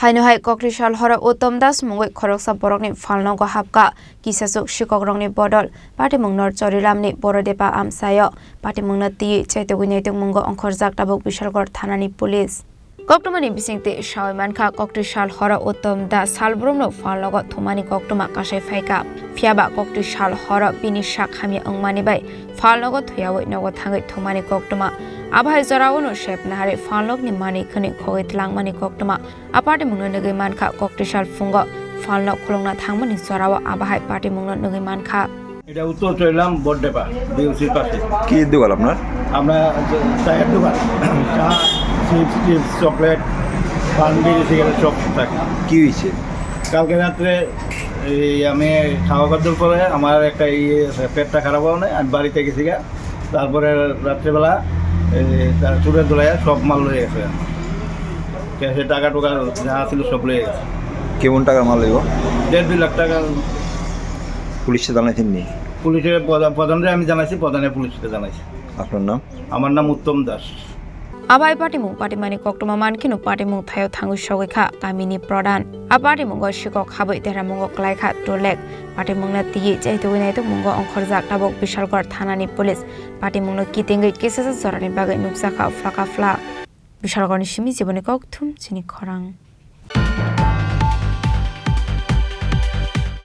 Haino hai Koktisal Horo Uttam das Mungwi Khoroksa Borokni Phalnogo Hapkha Kisa Sikokrokni Bodol Party Mungnor Chorilamni Borodepa Amsayo Party Mungnati Chaitogunitung Mungo Onkhorjak Tabuk Bishalgor Thanani Police Koktumani bisingte Shawmanka Koktisal Horo Uttam das Salbrumno Phalnogo Thumani Koktuma Kasai Faika Fiaba Koktisal Horo Bini Shak Hami Angmani Bai Phalnogo Thuyawi Nogo Thangai Thumani Koktuma Abhai Zorawano Shep Nahari Phalnog ni Mani Khani Khogit Langmani Koktuma Aparte Mungno Nagi Manka Koktisal Fungo Phalnog Khulongna Thangmani Zorawa Abhai Party Mungno Nagi Manka এটা উত্তর চইলাম বড়ডেপা বিউসির পাশে কি দোকান আপনার আমরা চায়ের দোকান চা চিপস চকলেট পান বিড়ি সিগারেট সব থাকে কি হয়েছে কালকে রাত্রে আমি খাওয়া খাদ্যর পরে আমার একটা পেটটা খারাপ হয় না আমি বাড়িতে গেছি গা তারপরে রাত্রেবেলা তার চুরের দোলায় সব মাল লয়ে গেছে ক্যাশে টাকা টোকা যা ছিল সব লয়ে গেছে কেমন টাকার মাল লাগবে 1.5 লাখ টাকা পুলিশে জানাইছেন নি পুলিশের প্রধানরে আমি জানাইছি প্রধানে পুলিশকে জানাইছি আপনার নাম আমার নাম উত্তম Das Abai Party Mung Party Mani Koktuma Mankinu Party Mung Thayo Thangu Shogika Kamini Prodan Apati Mungo Shikok Habai Tera Mungo Klaika Tolek Party Mungna Tiyi Chaitogunitung Mungo Onkhorjak Tabuk Bishalgor Thanani Police Party Mungno Kitingi Kisa Zorani Bagai Nuksaka Flaka Fla Bishalgor Nishimi Jiboni Koktum Chini Khorang